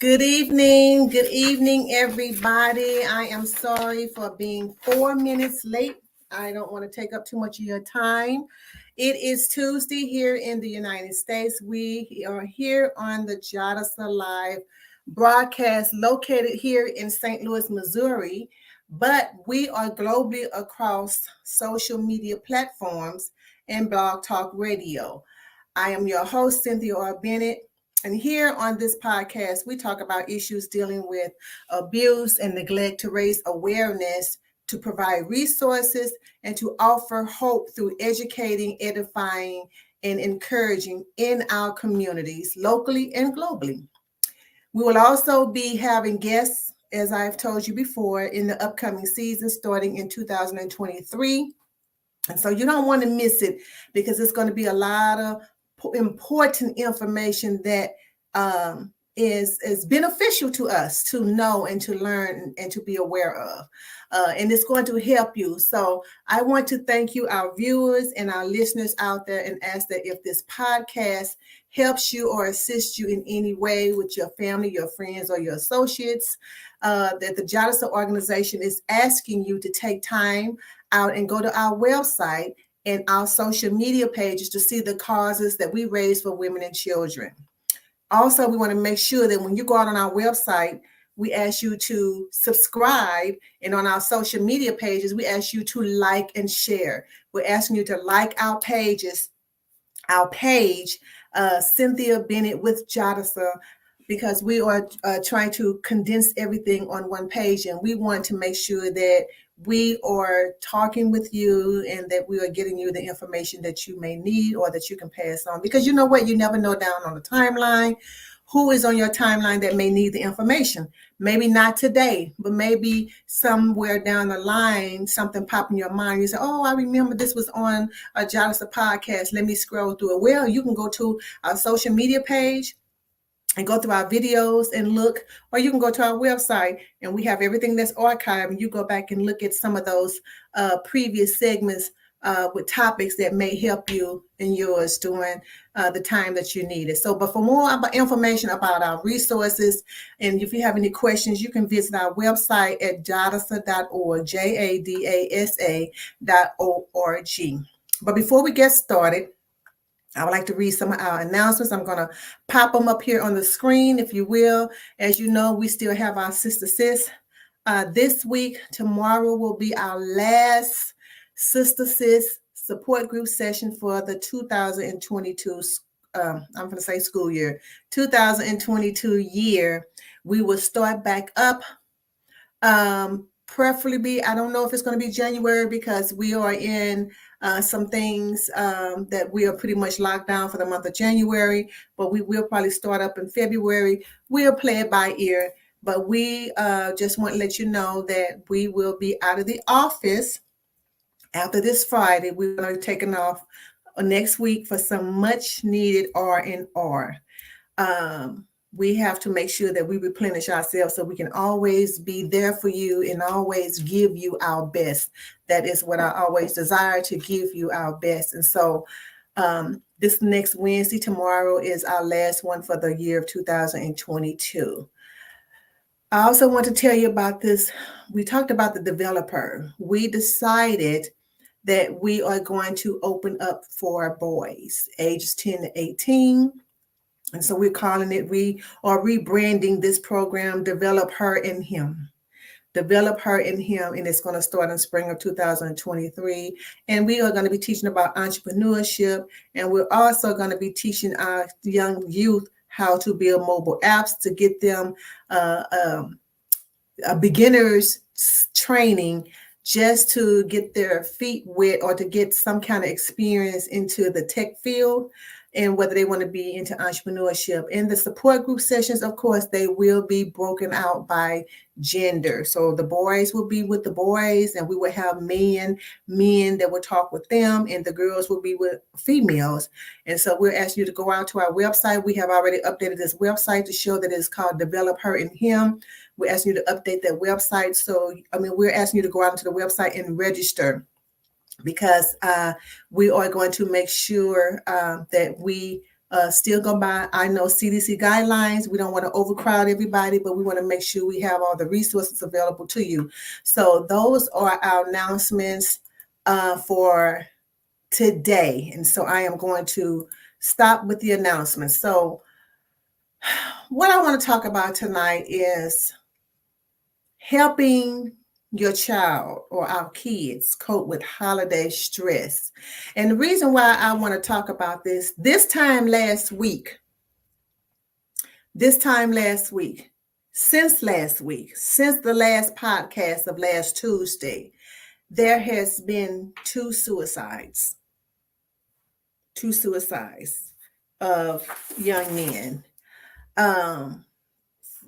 Good evening, everybody. I am sorry for being 4 minutes late. I don't want to take up too much of your time. It is Tuesday here in the United States. We are here on the JADASA Live broadcast located here in St. Louis, Missouri, but we are globally across social media platforms and Blog Talk Radio. I am your host, Cynthia R. Bennett. And here on this podcast, we talk about issues dealing with abuse and neglect to raise awareness, to provide resources, and to offer hope through educating, edifying, and encouraging in our communities, locally and globally. We will also be having guests, as I've told you before, in the upcoming season starting in 2023. And so you don't want to miss it because it's going to be a lot of important information that is beneficial to us to know and to learn and to be aware of. And it's going to help you. So I want to thank you, our viewers and our listeners out there, and ask that if this podcast helps you or assists you in any way with your family, your friends, or your associates, that the JADASA organization is asking you to take time out and go to our website and our social media pages to see the causes that we raise for women and children. Also, we want to make sure that when you go out on our website, we ask you to subscribe, and on our social media pages, we ask you to like and share. We're asking you to like our pages, our page, Cynthia Bennett with JADASA, because we are trying to condense everything on one page, and we want to make sure that we are talking with you and that we are getting you the information that you may need or that you can pass on. Because you know what? You never know down on the timeline who is on your timeline that may need the information. Maybe not today, but maybe somewhere down the line, something pop in your mind. You say, oh, I remember this was on a JADASA podcast. Let me scroll through it. Well, you can go to our social media page and go through our videos and look, or you can go to our website and we have everything that's archived, and you go back and look at some of those previous segments with topics that may help you in yours during the time that you need it. So, but for more about information about our resources, and if you have any questions, you can visit our website at jadasa.org, JADASA.org. But before we get started, I would like to read some of our announcements. I'm going to pop them up here on the screen, if you will. As you know, we still have our Sister Sis this week. Tomorrow will be our last Sister Sis support group session for the 2022, I'm going to say school year, 2022 year. We will start back up. Preferably, I don't know if it's going to be January because we are in some things that we are pretty much locked down for the month of January, but we will probably start up in February. We'll play it by ear, but we just want to let you know that we will be out of the office after this Friday. We're going to be taking off next week for some much needed R&R. We have to make sure that we replenish ourselves so we can always be there for you and always give you our best. That is what I always desire, to give you our best. And so this next Wednesday, tomorrow, is our last one for the year of 2022. I also want to tell you about this. We talked about the developer. We decided that we are going to open up for boys ages 10 to 18. And so we're calling it, we are rebranding this program, Develop Her in Him. Develop Her in Him, and it's going to start in spring of 2023. And we are going to be teaching about entrepreneurship, and we're also going to be teaching our young youth how to build mobile apps to get them a beginner's training, just to get their feet wet or to get some kind of experience into the tech field, and whether they want to be into entrepreneurship. In the support group sessions, of course, they will be broken out by gender. So the boys will be with the boys, and we will have men that will talk with them, and the girls will be with females. And so we're asking you to go out to our website. We have already updated this website to show that it's called Develop Her in Him. We're asking you to update that website. We're asking you to go out into the website and register, because we are going to make sure that we still go by, I know, CDC guidelines. We don't want to overcrowd everybody, but we want to make sure we have all the resources available to you. So those are our announcements for today. And so I am going to stop with the announcements. So what I want to talk about tonight is helping your child or our kids cope with holiday stress. And the reason why I want to talk about this time last week, since the last podcast of last Tuesday, there has been two suicides of young men.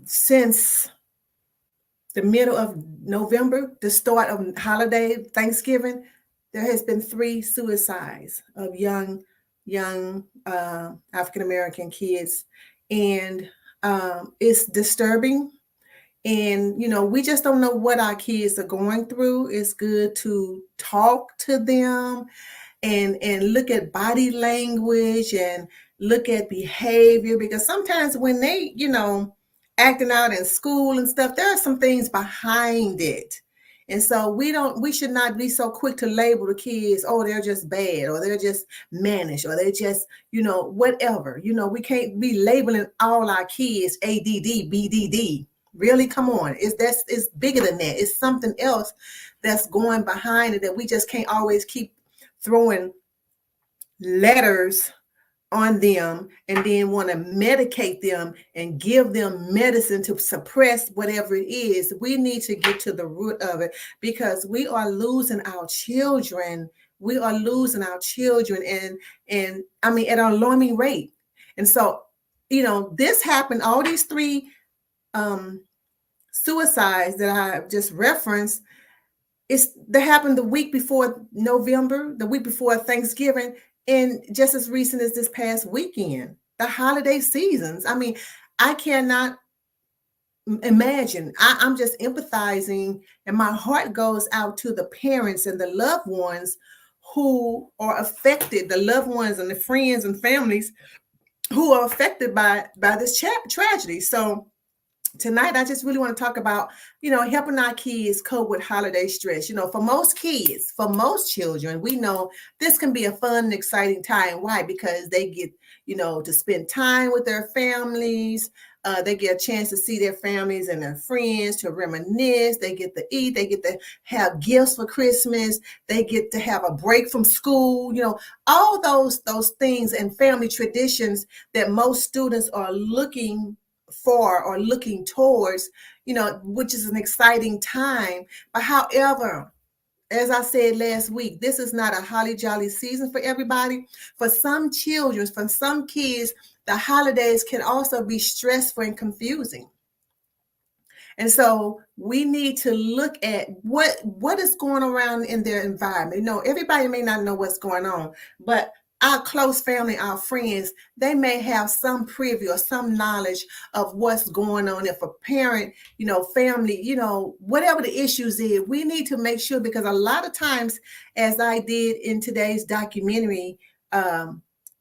Since the middle of November, the start of holiday, Thanksgiving, there has been 3 suicides of young African-American kids. And it's disturbing. And, we just don't know what our kids are going through. It's good to talk to them and look at body language and look at behavior, because sometimes when they, acting out in school and stuff, there are some things behind it. And so we should not be so quick to label the kids, oh, they're just bad, or they're just mannish, or they're just, whatever. We can't be labeling all our kids ADD, BDD. Really, come on. It's bigger than that. It's something else that's going behind it that we just can't always keep throwing letters on them and then want to medicate them and give them medicine to suppress whatever it is. We need to get to the root of it, because we are losing our children. And I mean, at an alarming rate. And so, this happened, all these 3 suicides that I just referenced, they happened the week before November, the week before Thanksgiving, and just as recent as this past weekend, the holiday seasons. I mean, I cannot imagine. I'm just empathizing, and my heart goes out to the parents and the loved ones who are affected, the loved ones and the friends and families who are affected by this tragedy. So tonight, I just really want to talk about, helping our kids cope with holiday stress. For most kids, for most children, we know this can be a fun and exciting time. Why? Because they get, to spend time with their families. They get a chance to see their families and their friends, to reminisce. They get to eat. They get to have gifts for Christmas. They get to have a break from school. All those things and family traditions that most students are looking for or looking towards, which is an exciting time. But however, as I said last week, this is not a holly jolly season for everybody. For some children, for some kids, the holidays can also be stressful and confusing. And so we need to look at what is going around in their environment. Everybody may not know what's going on, but our close family, our friends, they may have some privy or some knowledge of what's going on. If a parent, family, whatever the issues is, we need to make sure, because a lot of times, as I did in today's documentary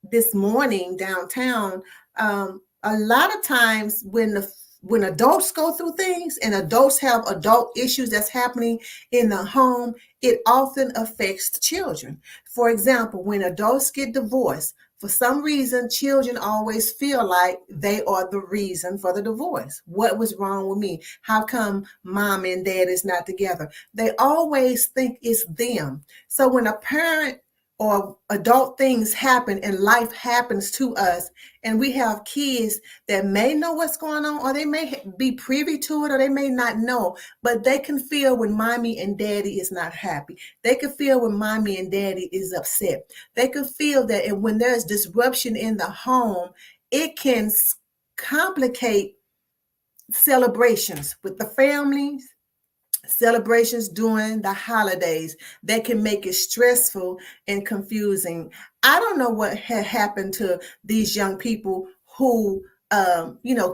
this morning downtown, a lot of times when adults go through things and adults have adult issues that's happening in the home, it often affects the children. For example, when adults get divorced, for some reason, children always feel like they are the reason for the divorce. What was wrong with me? How come mom and dad is not together? They always think it's them. So when a parent or adult things happen and life happens to us, and we have kids that may know what's going on, or they may be privy to it, or they may not know, but they can feel when mommy and daddy is not happy. They can feel when mommy and daddy is upset. They can feel that, and when there's disruption in the home, it can complicate celebrations with the families, celebrations during the holidays that can make it stressful and confusing. I don't know what had happened to these young people who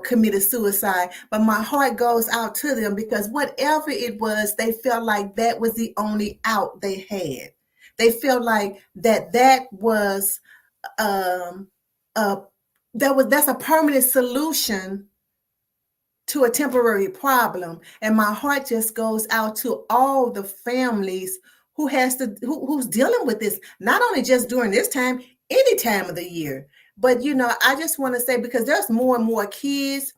committed suicide, but my heart goes out to them, because whatever it was, they felt like that was the only out they had. They felt like that was a that's a permanent solution to a temporary problem. And my heart just goes out to all the families who's dealing with this, not only just during this time, any time of the year. But I just want to say, because there's more and more kids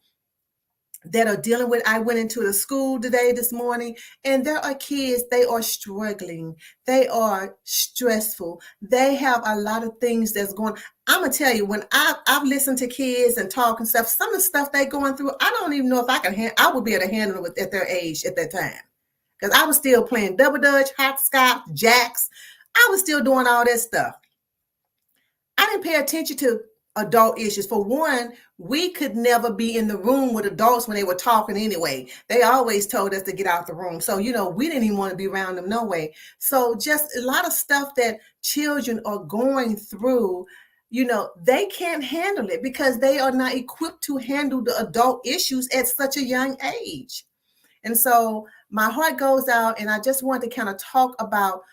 that are dealing with. I went into the school this morning, and there are kids, they are struggling. They are stressful. They have a lot of things that's going. I'm going to tell you, when I've listened to kids and talk and stuff, some of the stuff they're going through, I don't even know if I would be able to handle it at their age at that time. Because I was still playing double dutch, hopscotch, jacks. I was still doing all that stuff. I didn't pay attention to adult issues. For one, we could never be in the room with adults when they were talking anyway. They always told us to get out the room. So, we didn't even want to be around them no way. So just a lot of stuff that children are going through, they can't handle it because they are not equipped to handle the adult issues at such a young age. And so my heart goes out, and I just want to kind of talk about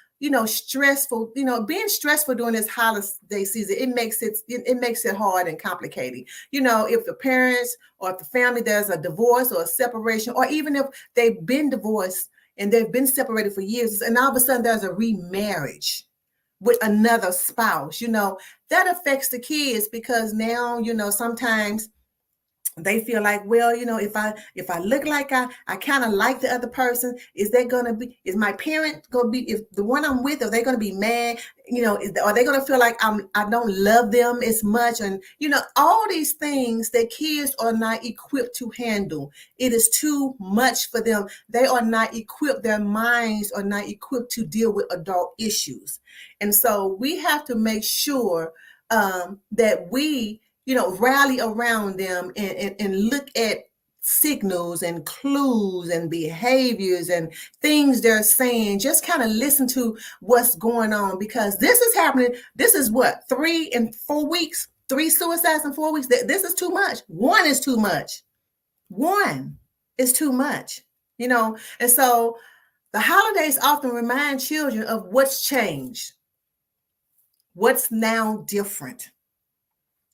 stressful, being stressful during this holiday season. It makes it hard and complicated. If the parents or if the family, there's a divorce or a separation, or even if they've been divorced and they've been separated for years, and all of a sudden there's a remarriage with another spouse, that affects the kids, because now, sometimes they feel like, well, if I look like I kind of like the other person, is my parent going to be, if the one I'm with, are they going to be mad? Are they going to feel like I don't love them as much? And, all these things that kids are not equipped to handle. It is too much for them. They are not equipped. Their minds are not equipped to deal with adult issues. And so we have to make sure that we rally around them and look at signals and clues and behaviors and things they're saying. Just kind of listen to what's going on, because this is happening. This is what, 3 in 4 weeks, 3 suicides in 4 weeks. This is too much. One is too much. One is too much, and so the holidays often remind children of what's changed, what's now different.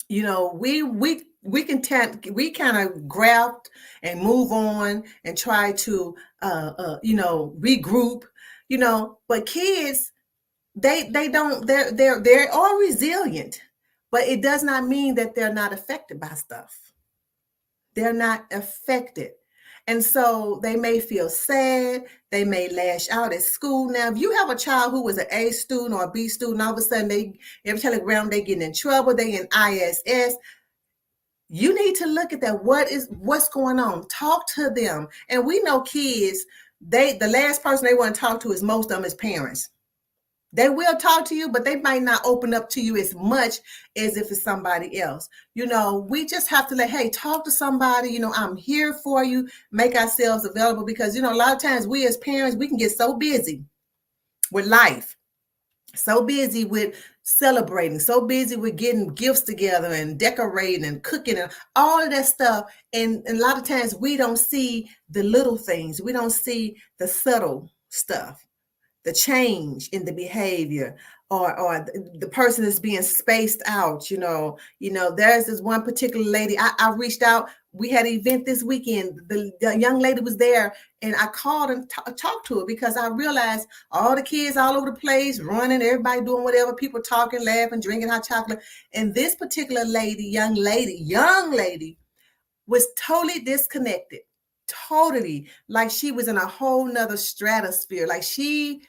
We kind of graft and move on and try to regroup, but kids, they don't, they are resilient, but it does not mean that they're not affected by stuff. They're not affected. And so they may feel sad. They may lash out at school. Now, if you have a child who was an A student or a B student, all of a sudden every telegram they getting in trouble, they in ISS. You need to look at that. What's going on? Talk to them. And we know kids, the last person they want to talk to is most of them is parents. They will talk to you, but they might not open up to you as much as if it's somebody else. We just have to talk to somebody. I'm here for you. Make ourselves available, because, a lot of times we as parents, we can get so busy with life, so busy with celebrating, so busy with getting gifts together and decorating and cooking and all of that stuff. And a lot of times we don't see the little things. We don't see the subtle stuff. The change in the behavior, or the person is being spaced out. There's this one particular lady, I reached out. We had an event this weekend. The young lady was there, and I called and talked to her, because I realized all the kids all over the place running, everybody doing whatever, people talking, laughing, drinking hot chocolate. And this particular young lady was totally disconnected, totally, like she was in a whole nother stratosphere, like she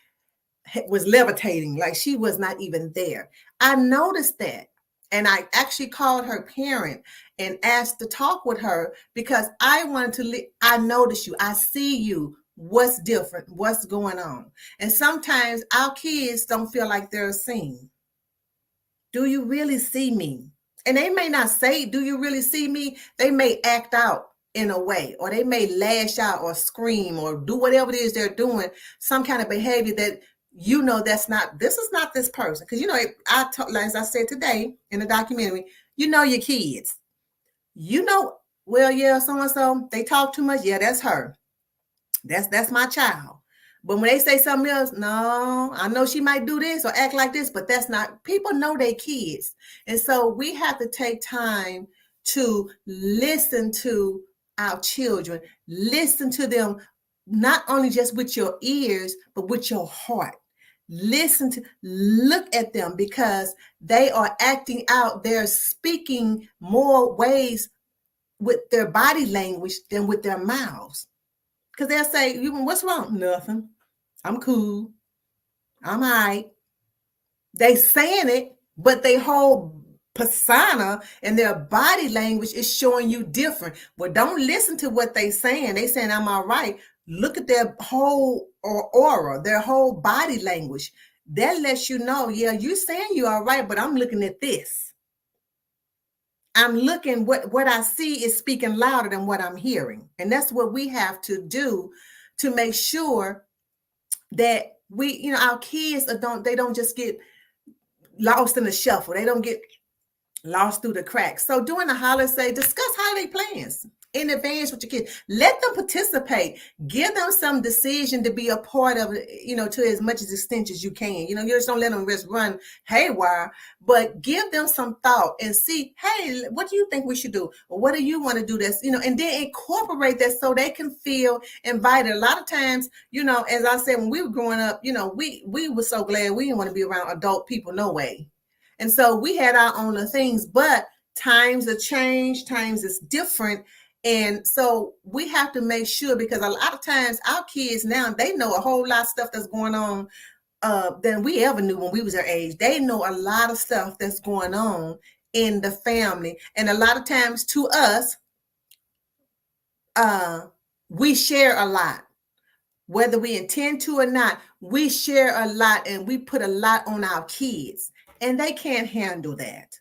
was levitating, like she was not even there. I noticed that, and I actually called her parent and asked to talk with her, because I wanted to I noticed you, I see you, what's different, what's going on. And sometimes our kids don't feel like they're seen. Do you really see me? And they may not say, do you really see me? They may act out in a way, or they may lash out or scream or do whatever it is they're doing, some kind of behavior that this is not this person. Because, as I said today in the documentary, your kids, well, yeah, so-and-so, they talk too much. Yeah, that's her. That's my child. But when they say something else, no, I know she might do this or act like this, but that's not, people know they kids. And so we have to take time to listen to our children, listen to them, not only just with your ears, but with your heart. Listen to, look at them, because they are acting out, they're speaking more ways with their body language than with their mouths. Because they'll say, what's wrong? Nothing. I'm cool. I'm all right. They saying it, but they whole persona and their body language is showing you different. Well, don't listen to what they saying. They saying I'm all right. Look at their whole aura, their whole body language. That lets you know, yeah, you're saying you're all right, but I'm looking at this. I'm looking, what I see is speaking louder than what I'm hearing. And that's what we have to do to make sure that we, our kids they don't just get lost in the shuffle. They don't get lost through the cracks. So during the holiday, discuss holiday plans in advance with your kids. Let them participate. Give them some decision to be a part of it, to as much extent as you can. You just don't let them just run haywire, but give them some thought and see, hey, what do you think we should do? Or what do you want to do this? And then incorporate that so they can feel invited. A lot of times, as I said, when we were growing up, we were so glad we didn't want to be around adult people, no way. And so we had our own things, but times have changed, times is different. And so we have to make sure, because a lot of times our kids now, they know a whole lot of stuff that's going on than we ever knew when we was their age. They know a lot of stuff that's going on in the family. And a lot of times to us, we share a lot. Whether we intend to or not, we share a lot, and we put a lot on our kids. And they can't handle that.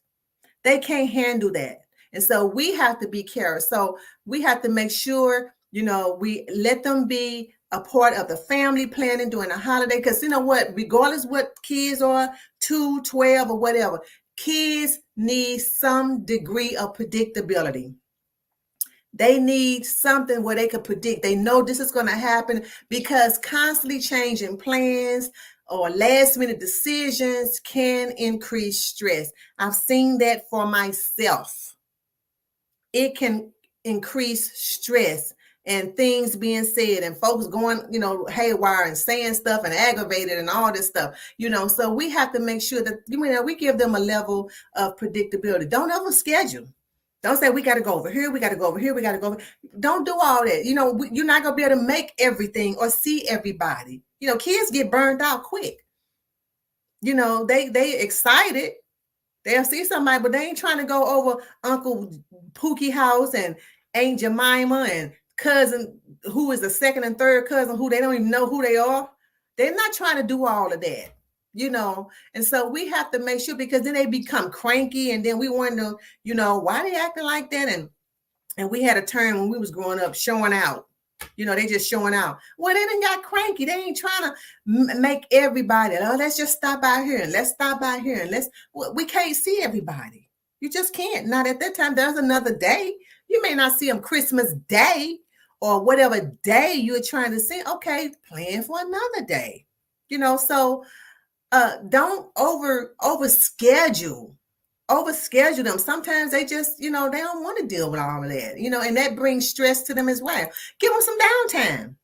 They can't handle that. And so we have to be careful. So we have to make sure, we let them be a part of the family planning during the holiday. Because you know what, regardless what kids are, 2, 12, or whatever, kids need some degree of predictability. They need something where they can predict. They know this is going to happen, because constantly changing plans or last minute decisions can increase stress. I've seen that for myself. It can increase stress and things being said and folks going, haywire and saying stuff and aggravated and all this stuff, so we have to make sure that, we give them a level of predictability. Don't overschedule. Don't say we got to go over here, we got to go over here, we got to go over. Don't do all that. You're not going to be able to make everything or see everybody. Kids get burned out quick. They excited. They'll see somebody, but they ain't trying to go over Uncle Pookie house and Aunt Jemima and cousin who is the second and third cousin who they don't even know who they are. They're not trying to do all of that. And so we have to make sure, because then they become cranky, and then we wonder, why they acting like that. And we had a term when we was growing up, showing out. They just showing out. Well, they done got cranky. They ain't trying to make everybody, let's just stop out here and let's stop out here and we can't see everybody. You just can't. Not at that time. There's another day. You may not see them Christmas Day or whatever day you're trying to see. Okay, plan for another day. So don't overschedule them. Sometimes they just, they don't want to deal with all of that, and that brings stress to them as well. Give them some downtime.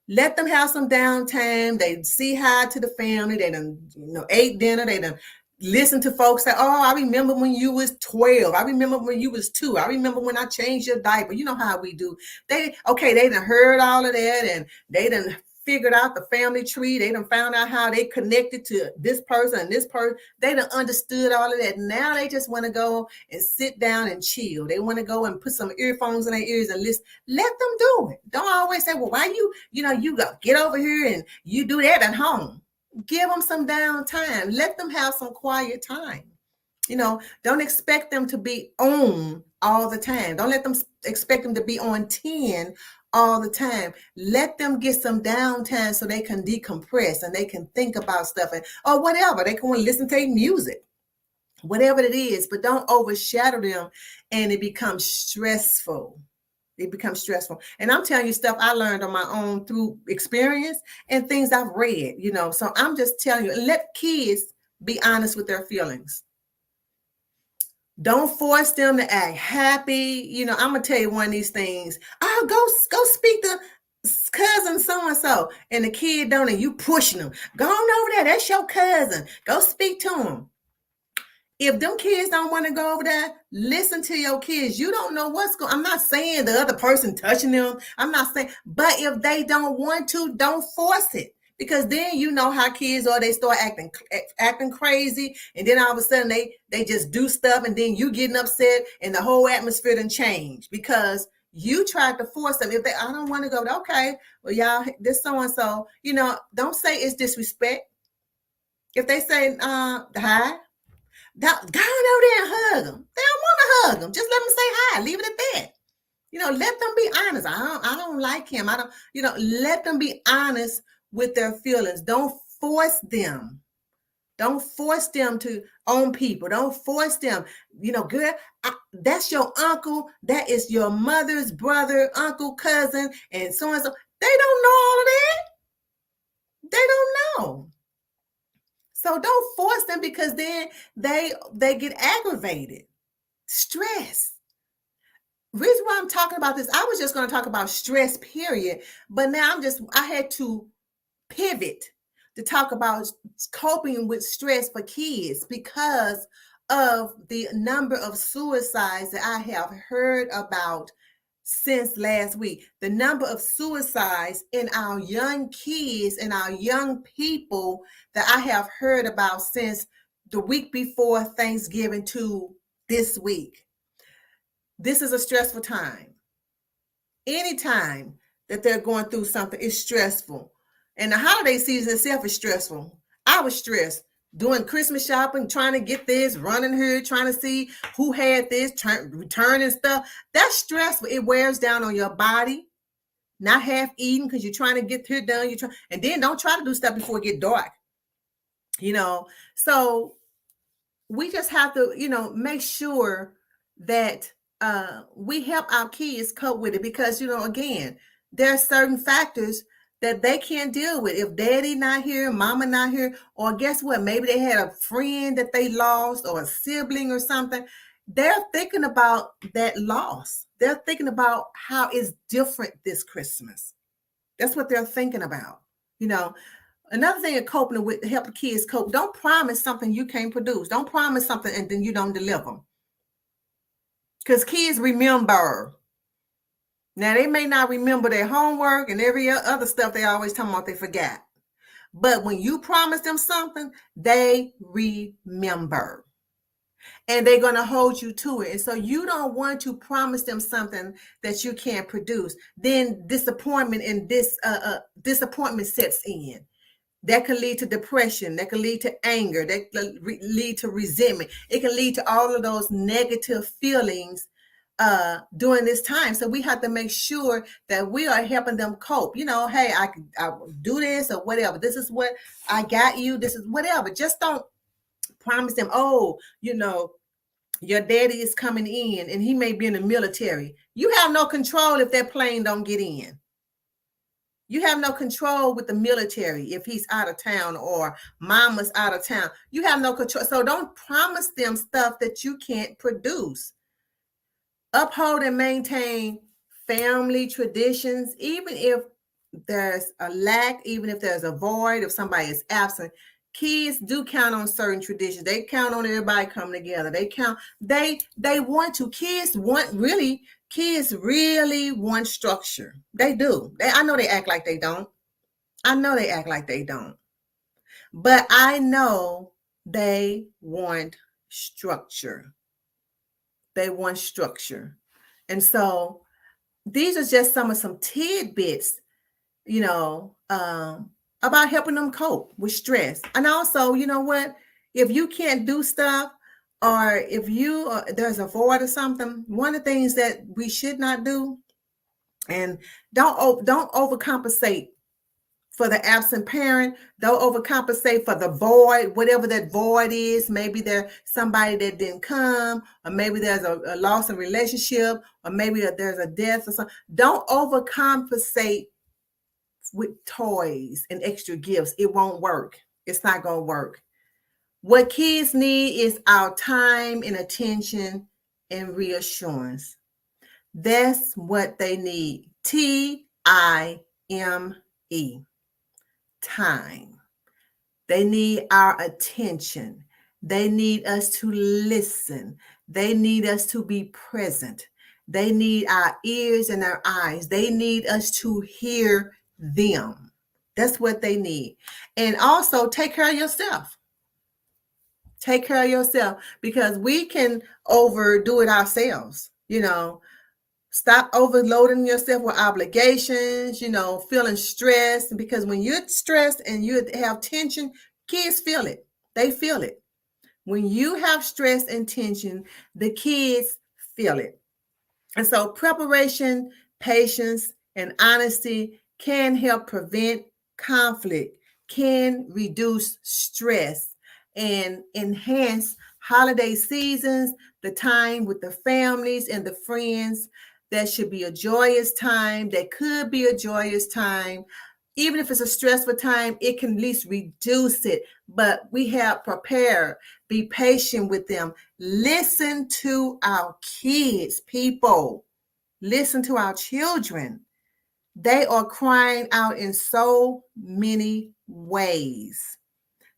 Let them have some downtime. They say hi to the family. They done, ate dinner. They done listen to folks say, oh, I remember when you was 12. I remember when you was 2. I remember when I changed your diaper. You know how we do. They done heard all of that, and they done figured out the family tree. They done found out how they connected to this person and this person. They done understood all of that. Now they just want to go and sit down and chill. They want to go and put some earphones in their ears and listen. Let them do it. Don't always say, well, why you go get over here and you do that at home. Give them some downtime. Let them have some quiet time. Don't expect them to be on all the time. Don't let them expect them to be on 10 all the time. Let them get some downtime so they can decompress and they can think about stuff or whatever. They can want to listen to music, whatever it is, but don't overshadow them and it becomes stressful. It becomes stressful. And I'm telling you stuff I learned on my own through experience and things I've read, So I'm just telling you, let kids be honest with their feelings. Don't force them to act happy. I'm gonna tell you one of these things. Oh, go speak to cousin so-and-so. And the kid don't, and you pushing them. Go on over there. That's your cousin. Go speak to him. If them kids don't want to go over there, listen to your kids. You don't know what's going on. I'm not saying the other person touching them. I'm not saying, but if they don't want to, don't force it. Because then you know how kids are. They start acting crazy. And then all of a sudden they just do stuff. And then you getting upset and the whole atmosphere done change because you tried to force them. If I don't want to go, okay, well, y'all, this so-and-so, don't say it's disrespect. If they say, hi, go on over there and hug them. They don't want to hug them. Just let them say hi. Leave it at that. Let them be honest. I don't like him. Let them be honest with their feelings. Don't force them. Don't force them to own people. Don't force them. Girl, that's your uncle. That is your mother's brother, uncle, cousin, and so-and-so. They don't know all of that. They don't know. So don't force them because then they get aggravated. Stress. Reason why I'm talking about this, I was just going to talk about stress, period. But now I had to pivot to talk about coping with stress for kids because of the number of suicides that I have heard about since last week. The number of suicides in our young kids and our young people that I have heard about since the week before Thanksgiving to this week. This is a stressful time. Anytime that they're going through something is stressful. And the holiday season itself is stressful. I was stressed doing Christmas shopping, trying to get this, running here, trying to see who had this, returning stuff. That's stressful. It wears down on your body. Not half eating because you're trying to get here done. And then don't try to do stuff before it get dark. So we just have to, make sure that we help our kids cope with it because, again, there are certain factors that they can't deal with. If daddy not here, mama not here, or guess what? Maybe they had a friend that they lost or a sibling or something. They're thinking about that loss. They're thinking about how it's different this Christmas. That's what they're thinking about. Another thing of coping with, helping kids cope, don't promise something you can't produce. Don't promise something and then you don't deliver. Because kids remember. Now, they may not remember their homework and every other stuff they always talk about they forgot. But when you promise them something, they remember. And they're going to hold you to it. And so you don't want to promise them something that you can't produce. Then disappointment disappointment sets in. That can lead to depression. That can lead to anger. That can lead to resentment. It can lead to all of those negative feelings during this time. So we have to make sure that we are helping them cope. Hey, I do this or whatever. This is what I got you. This is whatever. Just don't promise them, your daddy is coming in and he may be in the military. You have no control if that plane don't get in. You have no control with the military if he's out of town or mama's out of town. You have no control. So don't promise them stuff that you can't produce. Uphold and maintain family traditions, even if there's a lack, even if there's a void, if somebody is absent. Kids do count on certain traditions. They count on everybody coming together. They want to. Kids really want structure. They do. I know they act like they don't. But I know they want structure. And so these are just some tidbits, about helping them cope with stress. And also, if you can't do stuff or if there's a void or something, one of the things that we should not do, and don't overcompensate for the absent parent. Don't overcompensate for the void, whatever that void is. Maybe there's somebody that didn't come, or maybe there's a loss in relationship, or maybe there's a death or something. Don't overcompensate with toys and extra gifts. It won't work. It's not going to work. What kids need is our time and attention and reassurance. That's what they need. T-I-M-E. Time. They need our attention. They need us to listen. They need us to be present. They need our ears and our eyes. They need us to hear them. That's what they need. And also take care of yourself. Take care of yourself, because we can overdo it ourselves. Stop overloading yourself with obligations, feeling stressed, because when you're stressed and you have tension, kids feel it. They feel it. When you have stress and tension, the kids feel it. And so preparation, patience, and honesty can help prevent conflict, can reduce stress, and enhance holiday seasons, the time with the families and the friends. That should be a joyous time. That could be a joyous time. Even if it's a stressful time, it can at least reduce it. But we have prepared. Be patient with them. Listen to our kids, people. Listen to our children. They are crying out in so many ways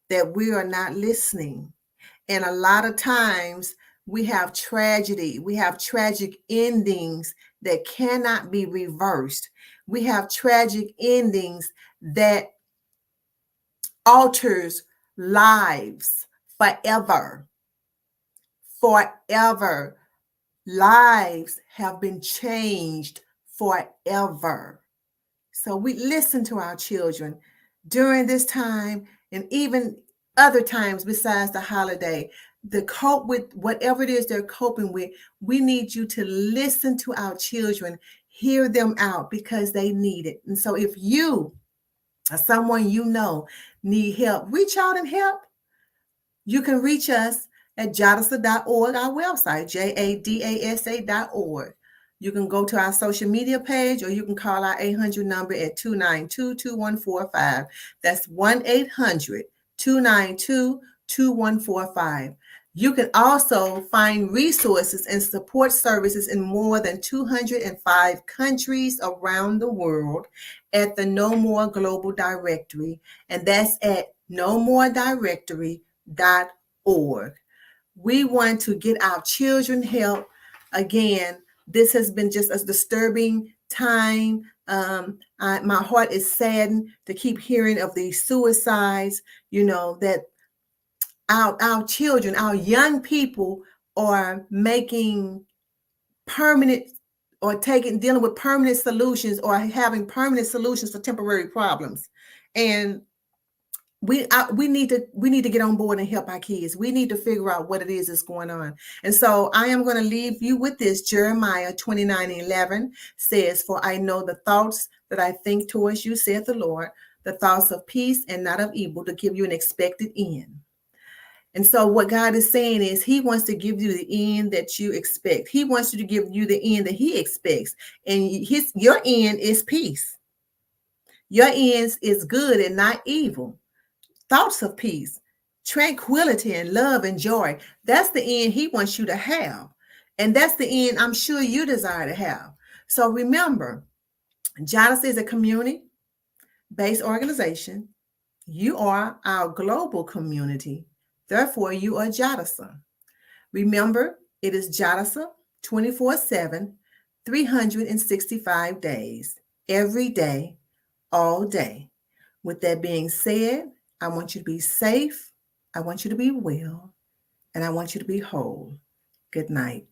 that we are not listening. And a lot of times we have tragedy. We have tragic endings that cannot be reversed. We have tragic endings that alters lives forever. Forever. Lives have been changed forever. So we listen to our children during this time, and even other times besides the holiday, to cope with whatever it is they're coping with. We need you to listen to our children, hear them out, because they need it. And so if you or someone you know need help, reach out and help. You can reach us at JADASA.org, our website, JADASA.org. You can go to our social media page, or you can call our 800 number at 292-2145. That's 1-800-292-2145. You can also find resources and support services in more than 205 countries around the world at the No More Global Directory, and that's at nomoredirectory.org. We want to get our children help. Again, this has been just a disturbing time. My heart is saddened to keep hearing of these suicides, that our children, our young people are making permanent or dealing with permanent solutions, or having permanent solutions for temporary problems. And we need to get on board and help our kids. We need to figure out what it is that's going on. And so I am going to leave you with this. Jeremiah 29:11 says, "For I know the thoughts that I think towards you, saith the Lord, the thoughts of peace and not of evil, to give you an expected end." And so what God is saying is he wants to give you the end that you expect. He wants you to give you the end that he expects. And your end is peace. Your end is good and not evil. Thoughts of peace, tranquility, and love and joy. That's the end he wants you to have. And that's the end I'm sure you desire to have. So remember, JADASA is a community-based organization. You are our global community. Therefore, you are JADASA. Remember, it is JADASA 24/7, 365 days, every day, all day. With that being said, I want you to be safe. I want you to be well. And I want you to be whole. Good night.